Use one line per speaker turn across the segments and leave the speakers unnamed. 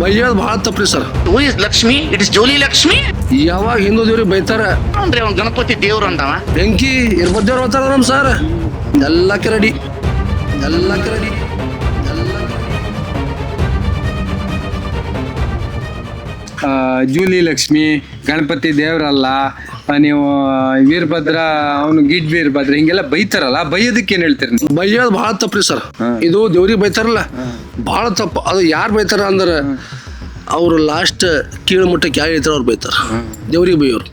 ಬೈಯೋದು ಭಾಳ ತಪ್ಪ್ರಿ sir.
Who is Lakshmi? It is Jolly Lakshmi.
ಯಾವಾಗ ಹಿಂದೂ ದೇವ್ರಿಗೆ ಬೈತಾರ
ಅಂದ್ರೆ ಅವ್ನು ಗಣಪತಿ ದೇವ್ರು ಅಂದವ.
ಬೆಂಕಿ ಇರ್ಬದ್ದೇವ್ರು ಹೋಗ್ತಾರ ನಮ್ಮ ಸರ್. ಎಲ್ಲಕ್ಕೆ ರೆಡಿ, ಎಲ್ಲಕ್ಕೆ ರೆಡಿ.
ಜೂಲಿ ಲಕ್ಷ್ಮಿ, ಗಣಪತಿ ದೇವರಲ್ಲ, ನೀವು ವೀರಭದ್ರ ಅವನು ಗಿಡ್ ವೀರಭದ್ರ ಹಿಂಗೆಲ್ಲ ಬೈತಾರಲ್ಲ, ಬೈಯೋದಕ್ಕೆ ಏನ್ ಹೇಳ್ತೀರಿ ನೀವು?
ಬೈಯೋದು ಭಾಳ ತಪ್ಪ್ರಿ ಸರ್. ಇದು ದೇವ್ರಿಗೆ ಬೈತಾರಲ್ಲ ಭಾಳ ತಪ್ಪು. ಅದು ಯಾರು ಬೈತಾರ ಅಂದ್ರೆ ಅವರು ಲಾಸ್ಟ್ ಕೀಳು ಮಟ್ಟಕ್ಕೆ ಯಾರು ಹೇಳ್ತಾರ ಅವ್ರು ಬೈತಾರ, ದೇವ್ರಿಗೆ ಬೈಯೋರು.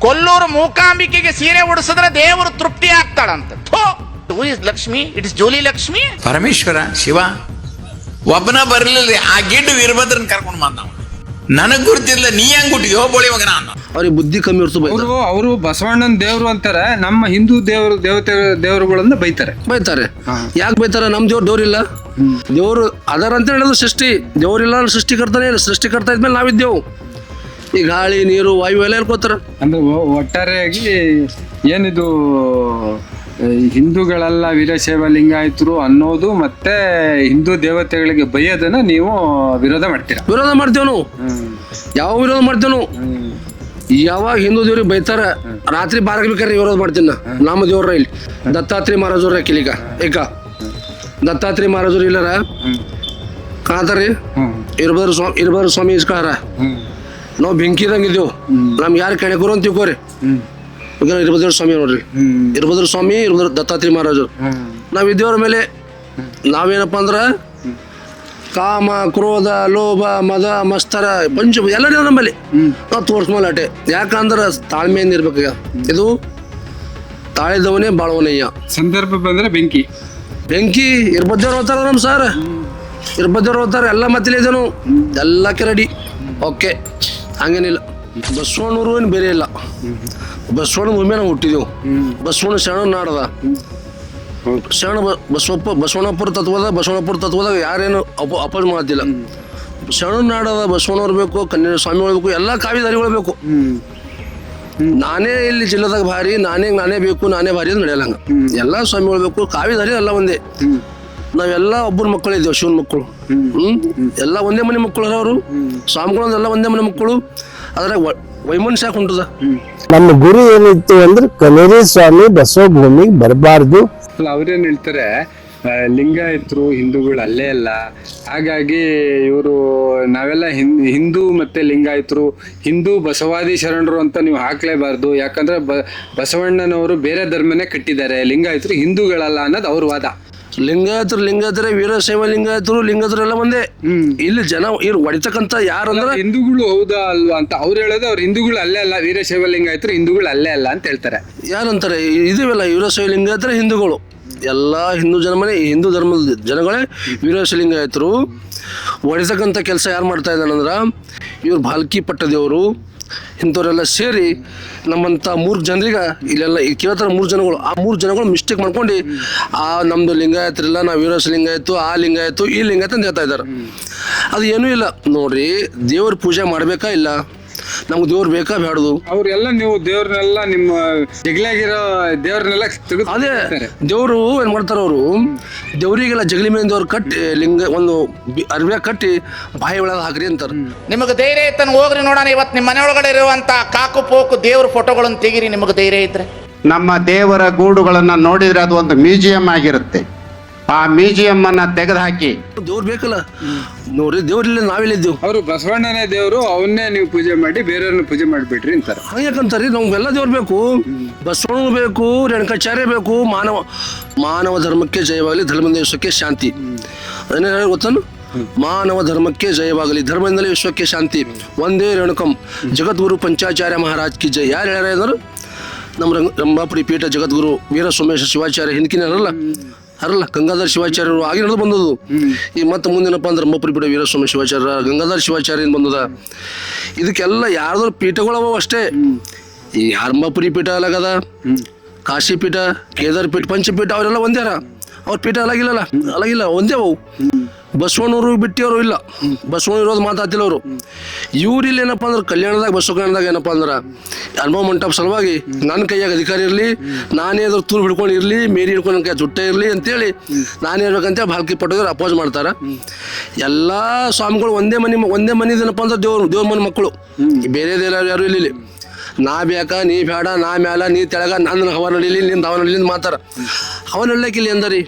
ಕೊಲ್ಲೂರು ಮೂಕಾಂಬಿಕೆಗೆ ಸೀರೆ ಉಡಿಸಿದ್ರೆ ದೇವರು ತೃಪ್ತಿ ಆಗ್ತಾಳಂತ. Who is Lakshmi? It is Jolly Lakshmi.
Parameshwara Shiva ಒಬ್ಬನ ಬರಲಿಲ್ಲ, ಆ ಗಿಡ್ಡು ವೀರಭದ್ರನ್ ಕರ್ಕೊಂಡು ಬಂದವ. ನನಗ್ ಗುರ್ತಿರ್ಲ, ನೀ ಹೆಂಗ್ ಗುಟ್ಟಿಗೆ ಹೋಗ್ಬೋಳಿ ಮಗನ ಅಂದ.
ಅವ್ರಿಗೆ ಬುದ್ಧಿ ಕಮ್ಮಿ ಇರ್ತದೆ.
ಅವರು ಬಸವಣ್ಣನ ದೇವ್ರು ಅಂತಾರೆ, ನಮ್ಮ ಹಿಂದೂ ದೇವರುಗಳನ್ನ ಬೈತಾರೆ.
ಯಾಕೆ ಬೈತಾರೆ? ನಮ್ ದೇವ್ರಿಲ್ಲ. ದೇವ್ರು ಅದರ ಅಂತ ಹೇಳೋದು ಸೃಷ್ಟಿ. ದೇವ್ರಿಲ್ಲ ಸೃಷ್ಟಿಕರ್ತಾನೆ. ಸೃಷ್ಟಿಕರ್ತ ಇದ್ಮೇಲೆ ನಾವಿದ್ದೇವು. ಈ ಗಾಳಿ ನೀರು ವಾಯು ಎಲ್ಲ ಹೇಳ್ಕೊತಾರ.
ಅಂದ್ರೆ ಒಟ್ಟಾರೆಯಾಗಿ ಏನಿದು ಹಿಂದೂಗಳೆಲ್ಲ ವೀರಶೈವ ಲಿಂಗಾಯತರು ಅನ್ನೋದು ಮತ್ತೆ ಹಿಂದೂ ದೇವತೆಗಳಿಗೆ ಬೈಯೋದನ್ನ ನೀವು ವಿರೋಧ ಮಾಡ್ತೀರಾ?
ವಿರೋಧ ಮಾಡ್ತೇವ್ ನಾವು. ಯಾವ ವಿರೋಧ ಮಾಡ್ತೇವ್ ನಾವು? ಯಾವಾಗ ಹಿಂದೂ ದೇವ್ರಿಗೆ ಬೈತಾರ ರಾತ್ರಿ ಬಾರಕ್ ಬೇಕಾದ್ರೆ ವಿರೋಧ ಮಾಡ್ತೀನಿ ನಾ. ನಮ್ಮ ದೇವ್ರ ಇಲ್ಲಿ ದತ್ತಾತ್ರೇಯ ಮಹಾರಾಜವ್ರ ಈಗ ಏಕ ದತ್ತಾತ್ರೇಯ ಮಹಾರಾಜರು ಇಲ್ಲರ ಕಾಣ್ತಾರ್ರಿ. ಇರ್ಬಾರ ಸ್ವಾಮಿ ಇಸ್ಕಳಾರ. ನಾವು ಬೆಂಕಿದಂಗಿದ್ದೇವು. ನಮ್ಗೆ ಯಾರು ಕೆಣಕರು ಅಂತ ತಿಳ್ಕೋರಿ. ಇರ್ಭದ್ರ ಸ್ವಾಮಿ ನೋಡ್ರಿ, ಇರ್ಭದ್ರ ಸ್ವಾಮಿ, ದತ್ತಾತ್ರೇಯ ಮಹಾರಾಜರು. ನಾವ್ ಇದ್ದೇವ್ರ ಮೇಲೆ ನಾವೇನಪ್ಪ ಅಂದ್ರ ಕಾಮ, ಕ್ರೋಧ, ಲೋಭ, ಮದ, ಮಸ್ತರ, ಪಂಚ ಎಲ್ಲರೂ ನಮ್ಮಲ್ಲಿ ನಾವು ತೋರ್ಸ್ಮೇಲೆ ಅಟೆ. ಯಾಕಂದ್ರ ತಾಳ್ಮೆಯಿಂದ ಇರ್ಬೇಕು. ಇದು ತಾಳಿದವನೇ ಬಾಳುವನಯ್ಯ.
ಸಂದರ್ಭ ಬಂದ್ರೆ ಬೆಂಕಿ
ಬೆಂಕಿ ಇರ್ಬದ್ದೇವ್ರು ಹೋಗ್ತಾರ ನಮ್ಮ ಸರ್. ಇರ್ಬದ್ದೇವ್ರು ಹೋಗ್ತಾರ. ಎಲ್ಲ ಮತ್ತಿಲ್ಲ ಇದೇನು ಎಲ್ಲಕ್ಕೆ ರೆಡಿ. ಓಕೆ, ಹಂಗೇನಿಲ್ಲ. ಬಸವಣ್ಣವರು ಏನು ಬೇರೆ ಇಲ್ಲ. ಬಸವಣ್ಣ ಭೂಮಿ ನಾವು ಹುಟ್ಟಿದೆವು. ಬಸವಣ್ಣ ಶರಣ ನಾಡದ. ಶರಣ ಬಸವಣ್ಣಪ್ಪರ ತತ್ವದಾಗ ಯಾರೇನು ಅಪೋಸ್ ಮಾಡ್ತಿಲ್ಲ. ಶರಣ ನಾಡದ ಬಸವಣ್ಣವ್ರು ಬೇಕು, ಕನ್ನಡ ಸ್ವಾಮಿಗಳು ಬೇಕು, ಎಲ್ಲ ಕಾವಿದಾರಿಗಳು ಬೇಕು. ನಾನೇ ಇಲ್ಲಿ ಜಿಲ್ಲೆದಾಗ ಭಾರಿ, ನಾನೇ ಬೇಕು, ನಾನೇ ಭಾರಿ ಅಂತ ನಡೆಯಲ್ಲ. ಹಂಗ ಎಲ್ಲ ಸ್ವಾಮಿಗಳು ಬೇಕು, ಕಾವಿದಾರಿ ಎಲ್ಲ ಒಂದೇ. ನಾವೆಲ್ಲ ಒಬ್ಬರ ಮಕ್ಕಳು ಇದ್ದೇವೆ, ಶಿವನ ಮಕ್ಕಳು. ಎಲ್ಲ ಒಂದೇ ಮನೆ ಮಕ್ಕಳು ಅವರು. ಸ್ವಾಮಿಗಳು ಎಲ್ಲ ಒಂದೇ ಮನೆ ಮಕ್ಕಳು. ಅದ್ರಾಗ ವೈಮನಸ್ಯ ಯಾಕೆ ಉಂಟದ?
ನಮ್ಮ ಗುರಿ ಏನಿತ್ತು ಅಂದ್ರೆ ಕನೇರಿ ಸ್ವಾಮಿ ಬಸವ ಭೂಮಿಗೆ ಬರಬಾರ್ದು.
ಅವ್ರೇನ್ ಹೇಳ್ತಾರೆ, ಲಿಂಗಾಯತರು ಹಿಂದೂಗಳು ಅಲ್ಲೇ ಅಲ್ಲ, ಹಾಗಾಗಿ ಇವರು ನಾವೆಲ್ಲ ಹಿಂದೂ ಮತ್ತೆ ಲಿಂಗಾಯತರು ಹಿಂದೂ ಬಸವಾದಿ ಶರಣರು ಅಂತ ನೀವು ಹಾಕ್ಲೇಬಾರ್ದು. ಯಾಕಂದ್ರೆ ಬಸವಣ್ಣನವರು ಬೇರೆ ಧರ್ಮನೇ ಕಟ್ಟಿದ್ದಾರೆ, ಲಿಂಗಾಯತರು ಹಿಂದೂಗಳಲ್ಲ ಅನ್ನೋದು ಅವ್ರ ವಾದ.
ಲಿಂಗಾಯತರೇ ವೀರಶೈವ ಲಿಂಗಾಯತರು ಎಲ್ಲ ಒಂದೇ. ಇಲ್ಲಿ ಜನ ಇವ್ರು ಹೊಡಿತಕ್ಕಂತ ಯಾರಂದ್ರ
ಹಿಂದೂಗಳು ಹೌದಾ ಅಲ್ವಾ ಅಂತ ಅವ್ರು ಹೇಳೋದು. ಅವ್ರು ಹಿಂದೂಗಳು ಅಲ್ಲೇ ಅಲ್ಲ, ವೀರಶೈವ ಲಿಂಗಾಯತರು ಹಿಂದೂಗಳು ಅಲ್ಲೇ ಅಲ್ಲ ಅಂತ ಹೇಳ್ತಾರೆ.
ಯಾರಂತಾರೆ? ಇದಿವಲ್ಲ ವೀರಶೈವ ಲಿಂಗಾಯತರೇ ಹಿಂದೂಗಳು. ಎಲ್ಲ ಹಿಂದೂ ಧರ್ಮದ ಜನಗಳೇ ವೀರಶೈವ ಲಿಂಗಾಯತರು. ಹೊಡಿತಕ್ಕಂಥ ಕೆಲಸ ಯಾರು ಮಾಡ್ತಾ ಇದ್ದಾನಂದ್ರ ಇವ್ರು ಭಾಲ್ಕಿ ಪಟ್ಟದೇವರು ಇಂಥವ್ರೆಲ್ಲ ಸೇರಿ ನಮ್ಮಂಥ 3 ಜನರಿಗೆ ಇಲ್ಲೆಲ್ಲ ಕೇಳ್ತಾರೆ. 3 ಜನಗಳು, ಆ 3 ಜನಗಳು ಮಿಸ್ಟೇಕ್ ಮಾಡ್ಕೊಂಡು ನಮ್ದು ಲಿಂಗಾಯತರಿಲ್ಲ, ನಾವು ವೀರಶೈವ ಲಿಂಗಾಯತು, ಆ ಲಿಂಗಾಯತು, ಈ ಲಿಂಗಾಯತ ಅಂತ ಹೇಳ್ತಾ ಇದ್ದಾರೆ. ಅದು ಏನೂ ಇಲ್ಲ ನೋಡ್ರಿ. ದೇವ್ರ ಪೂಜೆ ಮಾಡ್ಬೇಕಾ ಇಲ್ಲ? ನಮ್ಗೆ ದೇವ್ರು ಬೇಕಾ ಬೇಡದು?
ಅವ್ರೆಲ್ಲ ನೀವು ದೇವ್ರನ್ನೆಲ್ಲ ನಿಮ್ಮ ಜಗಲಾಗಿರೋ ದೇವ್ರನ್ನೆಲ್ಲ
ಅದೇ ದೇವ್ರು ಏನ್ ಮಾಡ್ತಾರ, ಅವರು ದೇವ್ರಿಗೆಲ್ಲ ಜಗಲಿ ಮೇಲೆ ದೇವ್ರು ಕಟ್ಟಿ ಒಂದು ಅರ್ವ್ಯ ಕಟ್ಟಿ ಬಾಯಿ ಒಳಗೆ ಹಾಕ್ರಿ ಅಂತಾರ.
ನಿಮಗೆ ಧೈರ್ಯ ಇತ್ತನ ಹೋಗ್ರಿ ನೋಡೋಣ. ಇವತ್ತು ನಿಮ್ಮ ಮನೆ ಒಳಗಡೆ ಇರುವಂತ ಕಾಕು ಪೋಕು ದೇವ್ರ ಫೋಟೋಗಳನ್ನು ತೆಗೀರಿ, ನಿಮಗೆ ಧೈರ್ಯ ಇದ್ರೆ.
ನಮ್ಮ ದೇವರ ಗೂಡುಗಳನ್ನ ನೋಡಿದ್ರೆ ಅದು ಒಂದು ಮ್ಯೂಸಿಯಂ ಆಗಿರುತ್ತೆ. ಆ ಮ್ಯೂಸಿಯಂ ಅನ್ನ ತೆಗೆದುಹಾಕಿ
ದೇವ್ರು ಬೇಕಲ್ಲ ನೋಡ್ರಿ. ದೇವ್ರಿಲ್ಲ, ನಾವಿಲ್ಲಿದ್ದೇವು.
ಅವರು ಬಸವಣ್ಣನೇ ದೇವ್ರು, ಅವನ್ನೇ ನೀವು ಪೂಜೆ ಮಾಡಿ ಬೇರೆಯವ್ರನ್ನ ಪೂಜೆ ಮಾಡಿಬಿಟ್ರಿ ಅಂತಾರೆ.
ಯಾಕಂತಾರಿ? ನಮ್ಗೆಲ್ಲ ದೇವ್ರು ಬೇಕು. ಬಸವಣ್ಣ ಬೇಕು, ರೇಣುಕಾಚಾರ್ಯ ಬೇಕು. ಮಾನವ ಧರ್ಮಕ್ಕೆ ಜಯವಾಗಲಿ, ಧರ್ಮದಿಂದ ವಿಶ್ವಕ್ಕೆ ಶಾಂತಿ. ಅದನ್ನೇ ಹೇಳಿ ಗೊತ್ತಾನು? ಮಾನವ ಧರ್ಮಕ್ಕೆ ಜಯವಾಗಲಿ, ಧರ್ಮದಿಂದಲೇ ವಿಶ್ವಕ್ಕೆ ಶಾಂತಿ. ಒಂದೇ ರೇಣುಕಂ ಜಗದ್ಗುರು ಪಂಚಾಚಾರ್ಯ ಮಹಾರಾಜ್ ಕಿ ಜಯ. ಯಾರು ಹೇಳ್ಯಾರ ಇದ್ರು? ನಮ್ಮ ರಂಭಾಪುರಿ ಪೀಠ ಜಗದ್ಗುರು ವೀರ ಸೋಮೇಶ್ವರ ಶಿವಾಚಾರ್ಯ ಹಿಂದಕಿನ ಅರಲ್ಲ ಗಂಗಾಧರ ಶಿವಾಚಾರ್ಯರು ಆಗಿ ನಡೆದು ಬಂದದು. ಈ ಮತ್ತೆ ಮುಂದೇನಪ್ಪ ಅಂದ್ರೆ ರಂಭಾಪುರಿ ಪೀಠ ವೀರಸ್ವಾಮಿ ಶಿವಾಚಾರ್ಯ, ಗಂಗಾಧರ ಶಿವಾಚಾರ್ಯ ಬಂದದ. ಇದಕ್ಕೆಲ್ಲ ಯಾರ್ದಾರು ಪೀಠಗಳವ ಅಷ್ಟೇ. ಈ ರಂಭಾಪುರಿ ಪೀಠ ಅಲಾಗದ, ಕಾಶಿ ಪೀಠ, ಕೇದಾರ ಪೀಠ, ಪಂಚಪೀಠ ಅವರೆಲ್ಲ ಒಂದೇ. ಅವ್ರ ಪೀಠ ಅಲಾಗಿಲ್ಲ, ಒಂದೇ ಅವು. ಬಸವಣ್ಣವರು ಬಿಟ್ಟಿಯವರು ಇಲ್ಲ. ಬಸವಣ್ಣ ಇರೋದು ಮಾತಾಡ್ತಿಲ್ಲ ಅವರು. ಇವ್ರಿಲ್ಲಿ ಏನಪ್ಪ ಅಂದ್ರೆ ಕಲ್ಯಾಣದಾಗ ಬಸವ ಕಲ್ಯಾಣದಾಗ ಏನಪ್ಪ ಅಂದ್ರೆ ಅನುಭವ ಮಂಟಪ ಸಲುವಾಗಿ ನನ್ನ ಕೈಯಾಗ ಅಧಿಕಾರ ಇರಲಿ, ನಾನೇ ಅದ್ರ ತೂರು ಹಿಡ್ಕೊಂಡು ಇರಲಿ, ಮೇರಿ ಹಿಡ್ಕೊಂಡು ನನ್ನ ಕೈ ಜುಟ್ಟ ಇರಲಿ ಅಂತೇಳಿ ನಾನು ಹೇಳ್ಬೇಕಂತ ಭಾಲ್ಕಿ ಪಟ್ಟೋದ್ರು ಅಪೋಸ್ ಮಾಡ್ತಾರೆ. ಎಲ್ಲ ಸ್ವಾಮಿಗಳು ಒಂದೇ ಮನಿದೇನಪ್ಪ ಅಂದ್ರೆ ದೇವ್ರ ಮನೆ ಮಕ್ಕಳು, ಬೇರೆದೆಲ್ಲ ಯಾರು ಇಲ್ಲಿ ನಾ ಬೇಕಾ ನೀ ಬೇಡ, ನಾ ಮ್ಯಾಲ ನೀ ತೆಳಗ, ನನ್ನ ಹವ ನಡೀಲಿ ನಿಂದ ಹವ ನಡೀಲಿ ಮಾತಾರ. ಹವ ನಡ್ಲಿಕ್ಕಿಲ್ಲ ಎಂದರಿ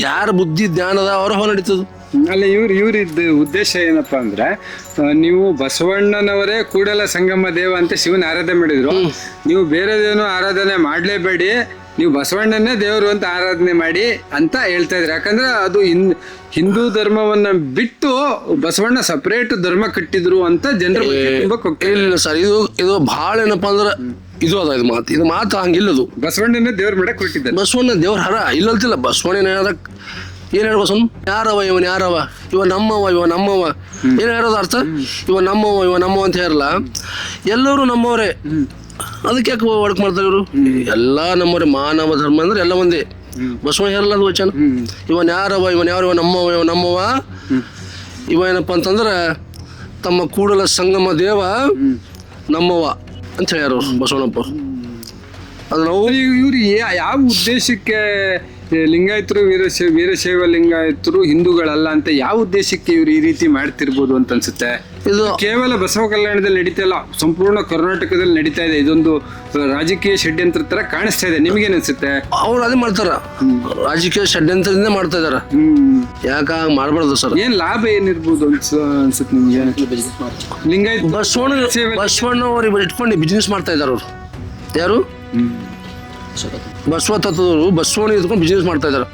ಯಾರ ಬುದ್ಧಿ ಜ್ಞಾನದ ಅವ್ರ ಹವ ನಡೀತದ.
ಅಲ್ಲ ಇವ್ರಿದ್ದ ಉದ್ದೇಶ ಏನಪ್ಪಾ ಅಂದ್ರೆ ನೀವು ಬಸವಣ್ಣನವರೇ ಕೂಡಲ ಸಂಗಮ ದೇವ ಅಂತ ಶಿವನ ಆರಾಧನೆ ಮಾಡಿದ್ರು, ನೀವು ಬೇರೆದೇನು ಆರಾಧನೆ ಮಾಡ್ಲೇಬೇಡಿ, ನೀವು ಬಸವಣ್ಣನೇ ದೇವರು ಅಂತ ಆರಾಧನೆ ಮಾಡಿ ಅಂತ ಹೇಳ್ತಾ ಇದ್ರಿ. ಯಾಕಂದ್ರೆ ಅದು ಹಿಂದೂ ಧರ್ಮವನ್ನ ಬಿಟ್ಟು ಬಸವಣ್ಣ ಸಪರೇಟ್ ಧರ್ಮ ಕಟ್ಟಿದ್ರು ಅಂತ ಜನರು
ಇಲ್ಲ ಸರ್, ಇದು ಭಾಳ ಏನಪ್ಪಾ ಅಂದ್ರೆ ಇದು ಅದ ಇದು ಮಾತು ಹಂಗಿಲ್ಲದು.
ಬಸವಣ್ಣನೇ ದೇವ್ರ ಮಾಡಕ್ ಕೊಟ್ಟಿದ್ದಾರೆ.
ಬಸವಣ್ಣ ದೇವ್ರ ಹರ ಇಲ್ಲಂತಿಲ್ಲ. ಬಸವಣ್ಣ ಏನ್ ಹೇಳ್ಬೋ ಸುಮ್ ಯಾರವ ಇವನ್ ಯಾರವ, ಇವ ನಮ್ಮವ ಏನ್ ಹೇಳೋದು ಅರ್ಥ? ಇವ ನಮ್ಮವ ಅಂತ ಹೇಳಲ್ಲ, ಎಲ್ಲರೂ ನಮ್ಮವರೇ. ಅದಕ್ಕೆ ಯಾಕೆ ಒಡಕ್ ಮಾಡ್ತಾರೆ ಇವರು? ಎಲ್ಲ ನಮ್ಮವ್ರೆ. ಮಾನವ ಧರ್ಮ ಅಂದ್ರೆ ಎಲ್ಲ ಒಂದೇ. ಬಸವಣ್ಣ ಹೇಳಲ್ಲ ಅದು ವಚನ. ಇವನ್ ಯಾರವ ಇವ ನಮ್ಮವ ಇವ ಏನಪ್ಪ ಅಂತಂದ್ರೆ ತಮ್ಮ ಕೂಡಲ ಸಂಗಮ ದೇವ ನಮ್ಮವ ಅಂತ ಹೇಳ್ಯಾರ ಬಸವಣ್ಣಪ್ಪ. ಅದು ನಾವು
ಇವ್ರು ಯಾವ ಉದ್ದೇಶಕ್ಕೆ ಲಿಂಗಾಯತರು ವೀರಶೈವ ಲಿಂಗಾಯತರು ಹಿಂದೂಗಳಲ್ಲ ಅಂತ ಯಾವ ಉದ್ದೇಶಕ್ಕೆ ಇವ್ರು ಈ ರೀತಿ ಮಾಡ್ತಿರ್ಬೋದು ಅಂತ ಅನ್ಸುತ್ತೆ? ಇದು ಕೇವಲ ಬಸವ ಕಲ್ಯಾಣದಲ್ಲಿ ನಡೀತಾ ಇಲ್ಲ, ಸಂಪೂರ್ಣ ಕರ್ನಾಟಕದಲ್ಲಿ ನಡೀತಾ ಇದೆ. ಇದೊಂದು ರಾಜಕೀಯ ಷಡ್ಯಂತ್ರ ತರ ಕಾಣಿಸ್ತಾ ಇದೆ. ನಿಮ್ಗೇನ್ ಅನ್ಸುತ್ತೆ?
ಅವ್ರು ಅದೇ ಮಾಡ್ತಾರ, ರಾಜಕೀಯ ಷಡ್ಯಂತ್ರದಿಂದ ಮಾಡ್ತಾ ಇದಾರ. ಯಾಕ ಮಾಡ್ಬಾರ್ದು ಸರ್? ಏನ್
ಲಾಭ ಏನಿರ್ಬೋದು ಅನ್ಸುತ್ತೆ ನಿಮ್ಗೆ? ಲಿಂಗಾಯತ
ಬಸವಣ್ಣ ಅವ್ರು ಇಟ್ಕೊಂಡು ಬಿಸ್ನೆಸ್ ಮಾಡ್ತಾ ಇದಾರ. ಅವ್ರು ಯಾರು? ಬಸವ ತತ್ವದವರು ಬಸವಣ್ಣ ಇಟ್ಕೊಂಡು ಬಿಸ್ನೆಸ್ ಮಾಡ್ತಾ ಇದಾರೆ.